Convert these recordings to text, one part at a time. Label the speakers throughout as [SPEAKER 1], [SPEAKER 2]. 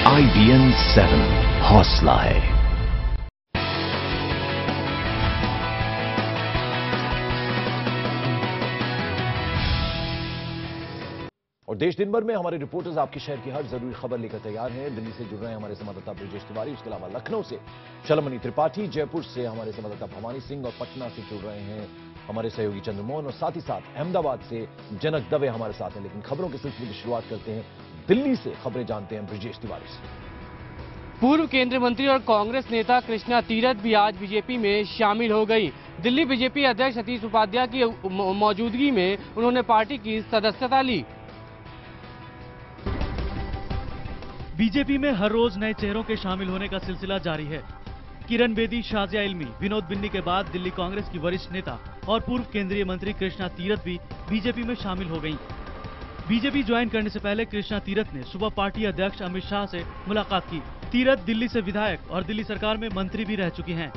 [SPEAKER 1] IBN 7 हौसला है। और देश दिन भर में हमारे रिपोर्टर्स आपके शहर की हर जरूरी खबर लेकर तैयार हैं। दिल्ली से जुड़ रहे हैं हमारे संवाददाता ब्रजेश तिवारी, उसके अलावा लखनऊ से शलमनी त्रिपाठी, जयपुर से हमारे संवाददाता भवानी सिंह और पटना से जुड़ रहे हैं हमारे सहयोगी चंद्रमोहन और साथ ही साथ अहमदाबाद से जनक दवे हमारे साथ हैं। लेकिन खबरों के सिलसिले की शुरुआत करते हैं दिल्ली से। खबरें जानते हैं ब्रजेश तिवारी से।
[SPEAKER 2] पूर्व केंद्रीय मंत्री और कांग्रेस नेता कृष्णा तीरथ भी आज बीजेपी में शामिल हो गई। दिल्ली बीजेपी अध्यक्ष सतीश उपाध्याय की मौजूदगी में उन्होंने पार्टी की सदस्यता ली।
[SPEAKER 3] बीजेपी में हर रोज नए चेहरों के शामिल होने का सिलसिला जारी है। किरण बेदी, शाजिया इल्मी, विनोद बिन्नी के बाद दिल्ली कांग्रेस की वरिष्ठ नेता और पूर्व केंद्रीय मंत्री कृष्णा तीरथ भी बीजेपी में शामिल हो गईं। बीजेपी ज्वाइन करने से पहले कृष्णा तीरथ ने सुबह पार्टी अध्यक्ष अमित शाह से मुलाकात की। तीरथ दिल्ली से विधायक और दिल्ली सरकार में मंत्री भी रह चुकी हैं।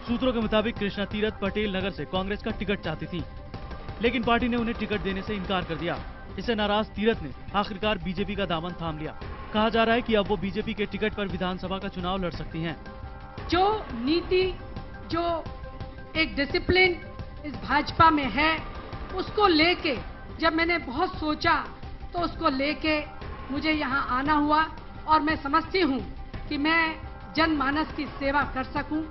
[SPEAKER 3] सूत्रों के मुताबिक कृष्णा तीरथ पटेल नगर से कांग्रेस का टिकट चाहती थी, लेकिन पार्टी ने उन्हें टिकट देने से इनकार कर दिया। इससे नाराज तीरथ ने आखिरकार बीजेपी का दामन थाम लिया। कहा जा रहा है कि अब वो बीजेपी के टिकट पर विधानसभा का चुनाव लड़ सकती हैं।
[SPEAKER 4] जो नीति, जो एक डिसिप्लिन इस भाजपा में है, उसको लेके जब मैंने बहुत सोचा तो उसको लेके मुझे यहाँ आना हुआ और मैं समझती हूँ कि मैं जनमानस की सेवा कर सकूं।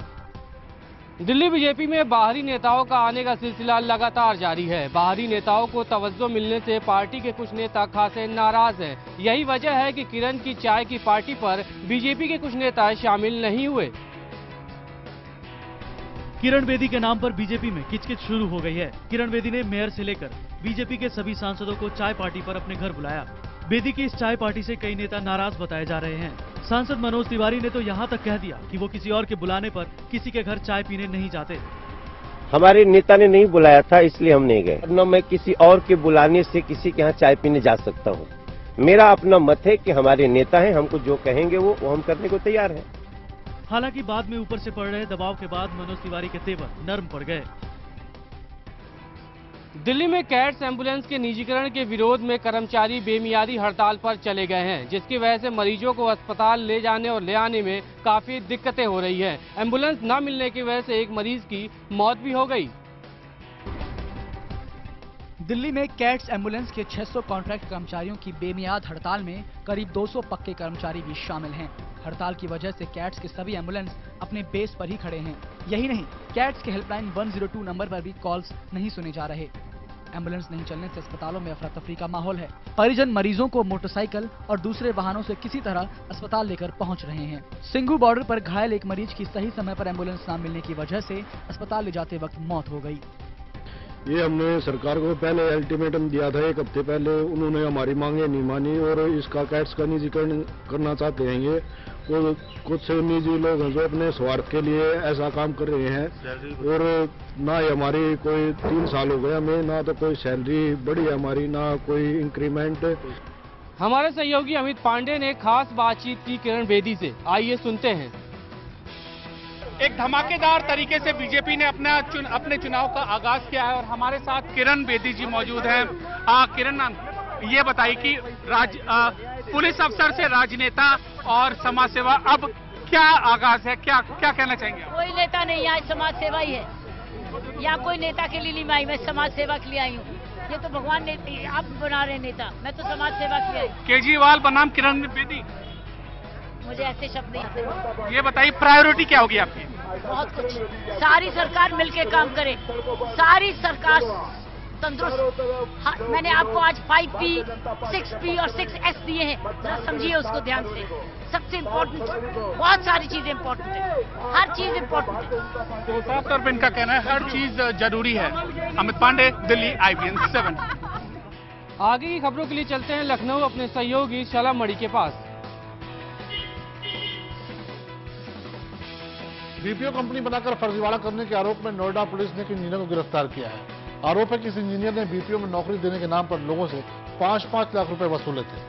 [SPEAKER 2] दिल्ली बीजेपी में बाहरी नेताओं का आने का सिलसिला लगातार जारी है। बाहरी नेताओं को तवज्जो मिलने से पार्टी के कुछ नेता खासे नाराज हैं। यही वजह है कि किरण की चाय की पार्टी पर बीजेपी के कुछ नेता शामिल नहीं हुए।
[SPEAKER 3] किरण बेदी के नाम पर बीजेपी में किचकिच शुरू हो गई है। किरण बेदी ने मेयर से लेकर बीजेपी के सभी सांसदों को चाय पार्टी पर अपने घर बुलाया। बेदी की इस चाय पार्टी से कई नेता नाराज बताए जा रहे हैं। सांसद मनोज तिवारी ने तो यहाँ तक कह दिया कि वो किसी और के बुलाने पर किसी के घर चाय पीने नहीं जाते।
[SPEAKER 5] हमारे नेता ने नहीं बुलाया था, इसलिए हम नहीं गए। न मैं किसी और के बुलाने से किसी के यहाँ चाय पीने जा सकता हूँ। मेरा अपना मत है कि हमारे नेता हैं, हमको जो कहेंगे वो हम करने को तैयार हैं।
[SPEAKER 3] हालांकि बाद में ऊपर से पड़ रहे दबाव के बाद मनोज तिवारी के तेवर नर्म पड़ गए।
[SPEAKER 2] दिल्ली में कैट्स एम्बुलेंस के निजीकरण के विरोध में कर्मचारी बेमियादी हड़ताल पर चले गए हैं, जिसकी वजह से मरीजों को अस्पताल ले जाने और ले आने में काफी दिक्कतें हो रही हैं। एम्बुलेंस न मिलने की वजह से एक मरीज की मौत भी हो गई।
[SPEAKER 6] दिल्ली में कैट्स एम्बुलेंस के 600 कॉन्ट्रैक्ट कर्मचारियों की बेमियाद हड़ताल में करीब 200 पक्के कर्मचारी भी शामिल हैं। हड़ताल की वजह से कैट्स के सभी एम्बुलेंस अपने बेस पर ही खड़े हैं। यही नहीं, कैट्स के हेल्पलाइन 102 नंबर पर भी कॉल्स नहीं सुने जा रहे। एम्बुलेंस नहीं चलने से अस्पतालों में अफरा तफरी का माहौल है। परिजन मरीजों को मोटरसाइकिल और दूसरे वाहनों से किसी तरह अस्पताल लेकर पहुंच रहे हैं। सिंघू बॉर्डर पर घायल एक मरीज की सही समय पर एम्बुलेंस न मिलने की वजह से अस्पताल ले जाते वक्त मौत हो गई।
[SPEAKER 7] ये हमने सरकार को पहले अल्टीमेटम दिया था, 1 हफ्ते पहले। उन्होंने हमारी मांगे नहीं मानी और इसका कैट्स का निजीकरण करना चाहते हैं। ये कुछ निजी लोग हैं जो अपने स्वार्थ के लिए ऐसा काम कर रहे हैं। और ना ही हमारी कोई 3 साल हो गया हमें, ना तो कोई सैलरी बढ़ी है हमारी, ना कोई इंक्रीमेंट।
[SPEAKER 2] हमारे सहयोगी अमित पांडे ने खास बातचीत की किरण बेदी से। आइए सुनते हैं।
[SPEAKER 8] एक धमाकेदार तरीके से बीजेपी ने अपने चुनाव का आगाज किया है और हमारे साथ किरण बेदी जी मौजूद हैं। किरण मैम, ये बताइए कि पुलिस अफसर से राजनेता और समाज सेवा, अब क्या आगाज है, क्या कहना चाहेंगे?
[SPEAKER 9] कोई नेता नहीं, यहाँ समाज सेवा ही है। यहाँ कोई नेता के लिए नहीं आई, मैं समाज सेवा के लिए आई हूँ। ये तो भगवान ने आप बना रहे नेता, मैं तो समाज सेवा के लिए आई।
[SPEAKER 8] केजरीवाल बनाम किरण बेदी,
[SPEAKER 9] मुझे ऐसे शब्द नहीं आते।
[SPEAKER 8] ये बताइए प्रायोरिटी क्या होगी आपकी?
[SPEAKER 9] बहुत कुछ, सारी सरकार मिलके काम करे, सारी सरकार तंदुरुस्त। मैंने आपको आज 5P, 6P और 6S दिए हैं, जरा समझिए उसको ध्यान से। सबसे इम्पोर्टेंट, बहुत सारी चीजें इम्पोर्टेंट है, हर चीज इम्पोर्टेंट है।
[SPEAKER 8] तो साफ तौर पर इनका कहना है हर चीज जरूरी है। अमित पांडे, दिल्ली, IBN 7।
[SPEAKER 2] आगे की खबरों के लिए चलते हैं लखनऊ अपने सहयोगी शलमनी के पास।
[SPEAKER 7] बीपीओ कंपनी बनाकर फर्जीवाड़ा करने के आरोप में नोएडा पुलिस ने एक इंजीनियर को गिरफ्तार किया है। आरोप है कि इस इंजीनियर ने बीपीओ में नौकरी देने के नाम पर लोगों से 5-5 लाख रुपए वसूले थे।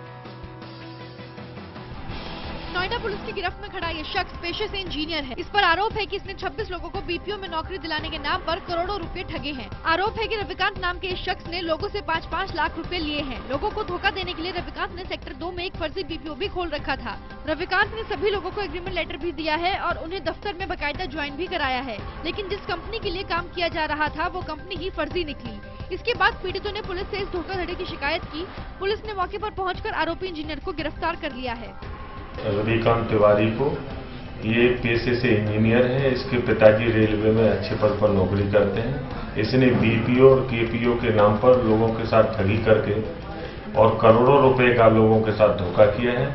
[SPEAKER 10] नोएडा पुलिस की गिरफ्त में खड़ा ये शख्स पेशे से इंजीनियर है। इस पर आरोप है कि इसने 26 लोगों को बीपीओ में नौकरी दिलाने के नाम पर करोड़ों रुपए ठगे हैं। आरोप है कि रविकांत नाम के इस शख्स ने लोगों से 5-5 लाख रुपए लिए हैं। लोगों को धोखा देने के लिए रविकांत ने सेक्टर 2 में एक फर्जी बीपीओ भी खोल रखा था। रविकांत ने सभी लोगों को एग्रीमेंट लेटर भी दिया है और उन्हें दफ्तर में बाकायदा ज्वाइन भी कराया है, लेकिन जिस कंपनी के लिए काम किया जा रहा था वो कंपनी ही फर्जी निकली। इसके बाद पीड़ितों ने पुलिस से इस धोखाधड़ी की शिकायत की। पुलिस ने मौके पर पहुंचकर आरोपी इंजीनियर को गिरफ्तार कर लिया है।
[SPEAKER 11] रविकांत तिवारी को, ये पेशे से इंजीनियर है। इसके पिताजी रेलवे में अच्छे पद पर नौकरी करते हैं। इसने बीपीओ और केपीओ के नाम पर लोगों के साथ ठगी करके और करोड़ों रुपए का लोगों के साथ धोखा किया है।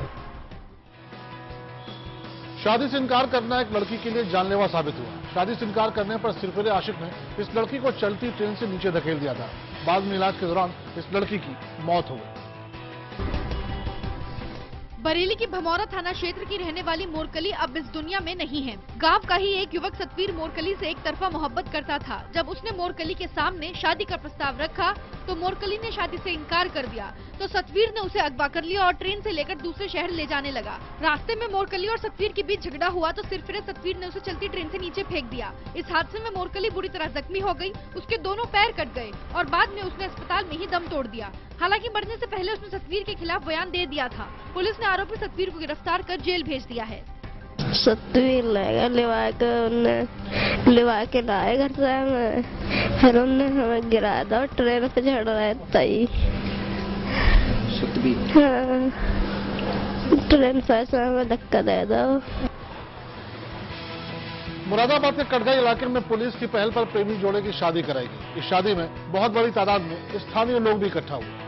[SPEAKER 12] शादी से इनकार करना एक लड़की के लिए जानलेवा साबित हुआ। शादी से इनकार करने पर सिरफिरे आशिक ने इस लड़की को चलती ट्रेन से नीचे धकेल दिया था। बाद में इलाज के दौरान इस लड़की की मौत हो गई।
[SPEAKER 10] बरेली की भमौरा थाना क्षेत्र की रहने वाली मोरकली अब इस दुनिया में नहीं है। गांव का ही एक युवक सतवीर मोरकली से एक तरफा मोहब्बत करता था। जब उसने मोरकली के सामने शादी का प्रस्ताव रखा तो मोरकली ने शादी से इनकार कर दिया, तो सतवीर ने उसे अगवा कर लिया और ट्रेन से लेकर दूसरे शहर ले जाने लगा। रास्ते में मोरकली और सतवीर के बीच झगड़ा हुआ तो सिरफिरे सतवीर ने उसे चलती ट्रेन से नीचे फेंक दिया। इस हादसे में मोरकली बुरी तरह जख्मी हो गई। उसके दोनों पैर कट गए और बाद में उसने अस्पताल में ही दम तोड़ दिया। हालांकि मरने से पहले उसने सतवीर के खिलाफ बयान दे दिया था। पुलिस ने आरोपी सतवीर को गिरफ्तार कर जेल भेज दिया है।
[SPEAKER 13] सतवीर लेगा लिवा के लाए घर से, फिर उन्होंने हमें गिरा दो, ट्रेन पे चढ़ रहे तई। हाँ, ट्रेन से हमें धक्का दे दो।
[SPEAKER 12] मुरादाबाद के कटगाई इलाके में पुलिस की पहल पर प्रेमी जोड़े की शादी कराई गई। इस शादी में बहुत बड़ी तादाद में स्थानीय लोग भी इकट्ठा हुए।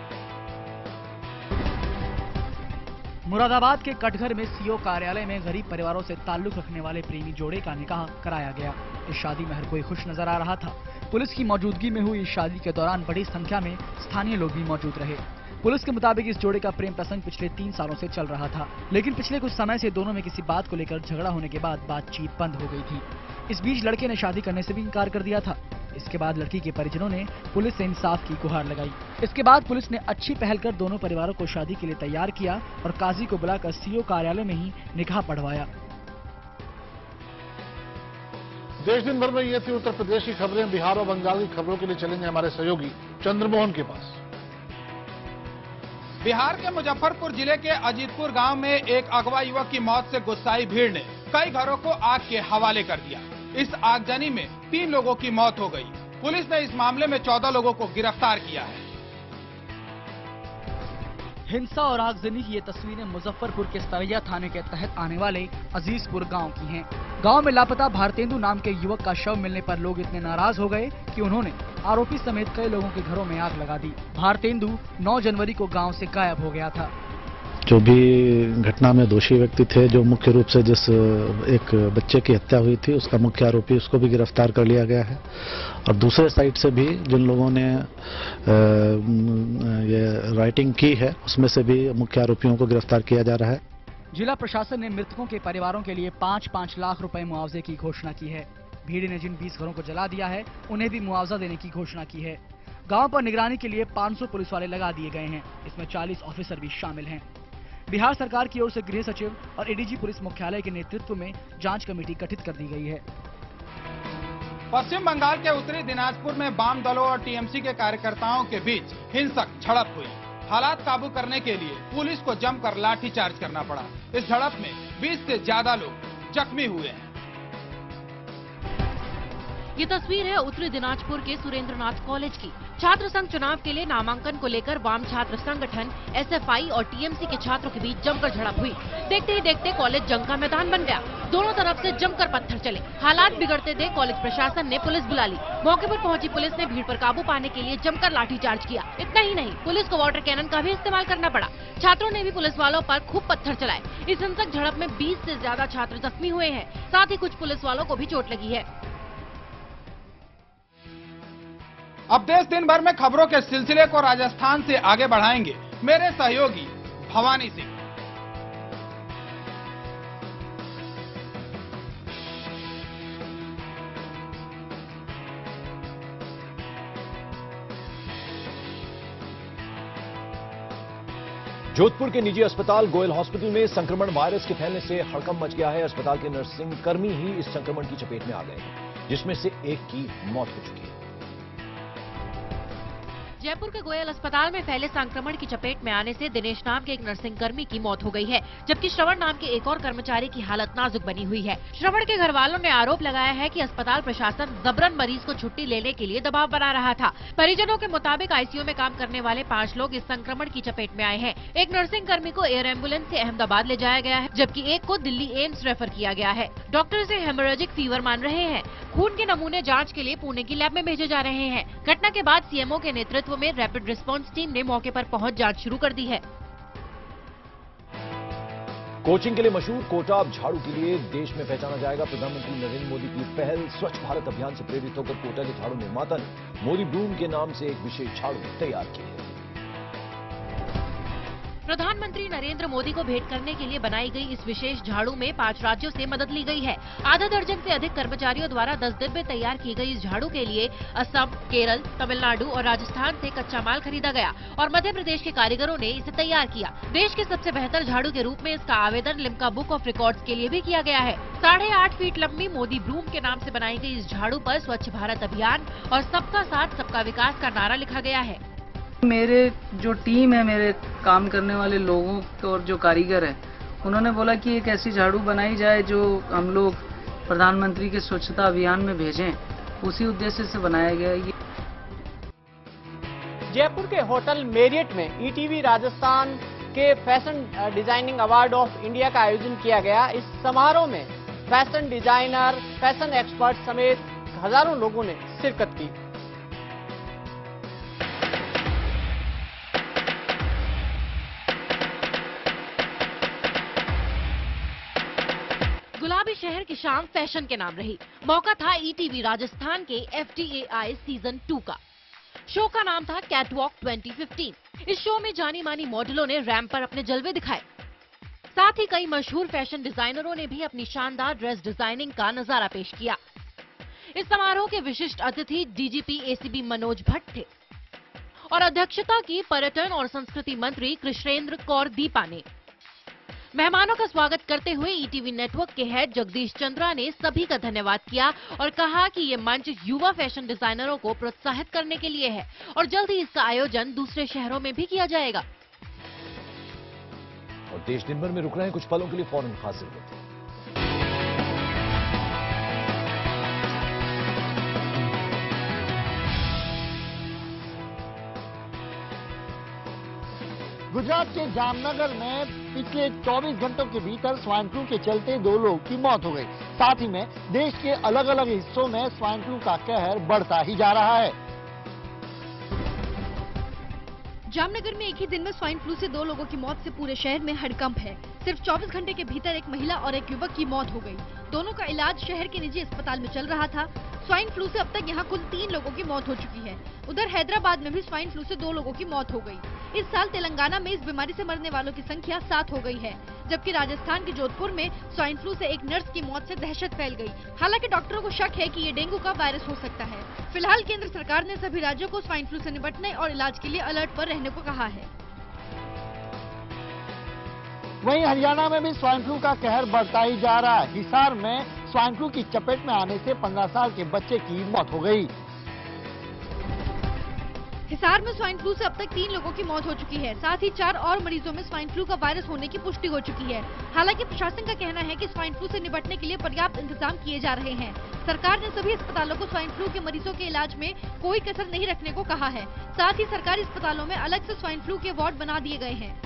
[SPEAKER 6] मुरादाबाद के कटघर में सीओ कार्यालय में गरीब परिवारों से ताल्लुक रखने वाले प्रेमी जोड़े का निकाह कराया गया। इस शादी में हर कोई खुश नजर आ रहा था। पुलिस की मौजूदगी में हुई इस शादी के दौरान बड़ी संख्या में स्थानीय लोग भी मौजूद रहे। पुलिस के मुताबिक इस जोड़े का प्रेम प्रसंग पिछले 3 सालों से चल रहा था, लेकिन पिछले कुछ समय से दोनों में किसी बात को लेकर झगड़ा होने के बाद बातचीत बंद हो गई थी। इस बीच लड़के ने शादी करने से भी इनकार कर दिया था। इसके बाद लड़की के परिजनों ने पुलिस से इंसाफ की गुहार लगाई। इसके बाद पुलिस ने अच्छी पहल कर दोनों परिवारों को शादी के लिए तैयार किया और काजी को बुलाकर सीओ कार्यालय में ही निकाह पढ़वाया।
[SPEAKER 12] देश दिन भर में ये थी उत्तर प्रदेश की खबरें। बिहार और बंगाल की खबरों के लिए चलेंगे हमारे सहयोगी चंद्रमोहन के पास।
[SPEAKER 14] बिहार के मुजफ्फरपुर जिले के अजीतपुर गांव में एक अगवा युवक की मौत से गुस्साई भीड़ ने कई घरों को आग के हवाले कर दिया। इस आगजनी में 3 लोगों की मौत हो गई। पुलिस ने इस मामले में 14 लोगों को गिरफ्तार किया है।
[SPEAKER 6] हिंसा और आगजनी की ये तस्वीरें मुजफ्फरपुर के सरैया थाने के तहत आने वाले अजीजपुर गांव की हैं। गांव में लापता भारतेंदु नाम के युवक का शव मिलने पर लोग इतने नाराज हो गए कि उन्होंने आरोपी समेत कई लोगों के घरों में आग लगा दी। भारतेंदु 9 जनवरी को गांव से गायब हो गया था।
[SPEAKER 15] जो भी घटना में दोषी व्यक्ति थे, जो मुख्य रूप से जिस एक बच्चे की हत्या हुई थी उसका मुख्य आरोपी, उसको भी गिरफ्तार कर लिया गया है। और दूसरे साइड से भी जिन लोगों ने ये राइटिंग की है उसमें से भी मुख्य आरोपियों को गिरफ्तार किया जा रहा है।
[SPEAKER 6] जिला प्रशासन ने मृतकों के परिवारों के लिए 5-5 लाख रुपए मुआवजे की घोषणा की है। भीड़ ने जिन 20 घरों को जला दिया है उन्हें भी मुआवजा देने की घोषणा की है। गाँव पर निगरानी के लिए 500 पुलिस वाले लगा दिए गए हैं। इसमें 40 ऑफिसर भी शामिल हैं। बिहार सरकार की ओर से गृह सचिव और एडीजी पुलिस मुख्यालय के नेतृत्व में जांच कमेटी गठित कर दी गई है।
[SPEAKER 14] पश्चिम बंगाल के उत्तरी दिनाजपुर में वाम दलों और टीएमसी के कार्यकर्ताओं के बीच हिंसक झड़प हुई। हालात काबू करने के लिए पुलिस को जमकर लाठीचार्ज करना पड़ा। इस झड़प में 20 से ज्यादा लोग जख्मी हुए हैं।
[SPEAKER 16] ये तस्वीर है उत्तरी दिनाजपुर के सुरेंद्रनाथ कॉलेज की। छात्र संघ चुनाव के लिए नामांकन को लेकर वाम छात्र संगठन एसएफआई और टीएमसी के छात्रों के बीच जमकर झड़प हुई। देखते ही देखते कॉलेज जंग का मैदान बन गया। दोनों तरफ से जमकर पत्थर चले। हालात बिगड़ते देख कॉलेज प्रशासन ने पुलिस बुला ली। मौके पर पहुंची पुलिस ने भीड़ पर काबू पाने के लिए जमकर लाठीचार्ज किया। इतना ही नहीं, पुलिस को वाटर कैनन का भी इस्तेमाल करना पड़ा। छात्रों ने भी पुलिस वालों पर खूब पत्थर चलाए। इस हिंसक झड़प में 20 से ज्यादा छात्र जख्मी हुए हैं। साथ ही कुछ पुलिस वालों को भी चोट लगी है।
[SPEAKER 14] अब देश दिन भर में खबरों के सिलसिले को राजस्थान से आगे बढ़ाएंगे मेरे सहयोगी भवानी सिंह।
[SPEAKER 1] जोधपुर के निजी अस्पताल गोयल हॉस्पिटल में संक्रमण वायरस के फैलने से हड़कंप मच गया है। अस्पताल के नर्सिंग कर्मी ही इस संक्रमण की चपेट में आ गए हैं, जिसमें से एक की मौत हो चुकी है।
[SPEAKER 16] जयपुर के गोयल अस्पताल में फैले संक्रमण की चपेट में आने से दिनेश नाम के एक नर्सिंग कर्मी की मौत हो गई है, जबकि श्रवण नाम के एक और कर्मचारी की हालत नाजुक बनी हुई है। श्रवण के घर वालों ने आरोप लगाया है कि अस्पताल प्रशासन जबरन मरीज को छुट्टी लेने के लिए दबाव बना रहा था। परिजनों के मुताबिक आईसीयू में काम करने वाले 5 लोग इस संक्रमण की चपेट में आए हैं। एक नर्सिंग कर्मी को एयर एम्बुलेंस से अहमदाबाद ले जाया गया है, जबकि एक को दिल्ली एम्स रेफर किया गया है। डॉक्टर इसे हेमोरेजिक फीवर मान रहे हैं। खून के नमूने जांच के लिए पुणे की लैब में भेजे जा रहे हैं। घटना के बाद सीएमओ के नेतृत्व में रैपिड रिस्पांस टीम ने मौके पर पहुंच जांच शुरू कर दी है।
[SPEAKER 1] कोचिंग के लिए मशहूर कोटा अब झाड़ू के लिए देश में पहचाना जाएगा। प्रधानमंत्री नरेंद्र मोदी की पहल स्वच्छ भारत अभियान से प्रेरित होकर कोटा के झाड़ू निर्माता ने मोदी ब्रूम के नाम से एक विशेष झाड़ू तैयार की है।
[SPEAKER 16] प्रधानमंत्री नरेंद्र मोदी को भेंट करने के लिए बनाई गई इस विशेष झाड़ू में 5 राज्यों से मदद ली गई है। आधा दर्जन से अधिक कर्मचारियों द्वारा 10 दिन में तैयार की गई इस झाड़ू के लिए असम, केरल, तमिलनाडु और राजस्थान से कच्चा माल खरीदा गया और मध्य प्रदेश के कारीगरों ने इसे तैयार किया। देश के सबसे बेहतर झाड़ू के रूप में इसका आवेदन लिम्का बुक ऑफ रिकॉर्ड्स के लिए भी किया गया है। 8.5 फीट लंबी मोदी ब्रूम के नाम से बनाई गई इस झाड़ू पर स्वच्छ भारत अभियान और सबका साथ सबका विकास का नारा लिखा गया है।
[SPEAKER 17] मेरे जो टीम है, मेरे काम करने वाले लोगों और जो कारीगर है, उन्होंने बोला कि एक ऐसी झाड़ू बनाई जाए जो हम लोग प्रधानमंत्री के स्वच्छता अभियान में भेजें। उसी उद्देश्य से बनाया गया है।
[SPEAKER 18] जयपुर के होटल मेरियट में ईटीवी राजस्थान के fashion designing award of India का आयोजन किया गया। इस समारोह में फैशन डिजाइनर, फैशन एक्सपर्ट समेत हजारों लोगों ने शिरकत की।
[SPEAKER 16] गुलाबी शहर की शाम फैशन के नाम रही। मौका था ईटीवी राजस्थान के FDAI सीजन 2 का। शो का नाम था कैटवॉक 2015। इस शो में जानी मानी मॉडलों ने रैंप पर अपने जलवे दिखाए। साथ ही कई मशहूर फैशन डिजाइनरों ने भी अपनी शानदार ड्रेस डिजाइनिंग का नजारा पेश किया। इस समारोह के विशिष्ट अतिथि DGP ACP मनोज भट्ट थे और अध्यक्षता की पर्यटन और संस्कृति मंत्री कृष्णेंद्र कौर दीपा ने। मेहमानों का स्वागत करते हुए ईटीवी नेटवर्क के हेड जगदीश चंद्रा ने सभी का धन्यवाद किया और कहा कि ये मंच युवा फैशन डिजाइनरों को प्रोत्साहित करने के लिए है और जल्द ही इसका आयोजन दूसरे शहरों में भी किया जाएगा।
[SPEAKER 1] और देश दिन भर में रुक रहे हैं, कुछ पलों के लिए फौरन हासिल होते हैं।
[SPEAKER 19] गुजरात के जामनगर में पिछले 24 घंटों के भीतर स्वाइन फ्लू के चलते 2 लोगों की मौत हो गई। साथ ही में देश के अलग अलग हिस्सों में स्वाइन फ्लू का कहर बढ़ता ही जा रहा है।
[SPEAKER 10] जामनगर में एक ही दिन में स्वाइन फ्लू से 2 लोगों की मौत से पूरे शहर में हड़कंप है। सिर्फ 24 घंटे के भीतर एक महिला और एक युवक की मौत हो गई। दोनों का इलाज शहर के निजी अस्पताल में चल रहा था। स्वाइन फ्लू से अब तक यहां कुल 3 लोगों की मौत हो चुकी है। उधर हैदराबाद में भी स्वाइन फ्लू से 2 लोगों की मौत हो गई। इस साल तेलंगाना में इस बीमारी से मरने वालों की संख्या 7 हो गई है, जबकि राजस्थान के जोधपुर में स्वाइन फ्लू से एक नर्स की मौत से दहशत फैल गई। हालांकि डॉक्टरों को शक है कि ये डेंगू का वायरस हो सकता है। फिलहाल केंद्र सरकार ने सभी राज्यों को स्वाइन फ्लू से निपटने और इलाज के लिए अलर्ट पर रहने को कहा है।
[SPEAKER 19] वहीं हरियाणा में भी स्वाइन फ्लू का कहर बढ़ता ही जा रहा है। हिसार में स्वाइन फ्लू की चपेट में आने से 15 साल के बच्चे की मौत हो गई।
[SPEAKER 10] हिसार में स्वाइन फ्लू से अब तक 3 लोगों की मौत हो चुकी है। साथ ही 4 और मरीजों में स्वाइन फ्लू का वायरस होने की पुष्टि हो चुकी है। हालांकि प्रशासन का कहना है कि स्वाइन फ्लू से निपटने के लिए पर्याप्त इंतजाम किए जा रहे हैं। सरकार ने सभी अस्पतालों को स्वाइन फ्लू के मरीजों के इलाज में कोई कसर नहीं रखने को कहा है। साथ ही सरकारी अस्पतालों में अलग से स्वाइन फ्लू के वार्ड बना दिए गए हैं।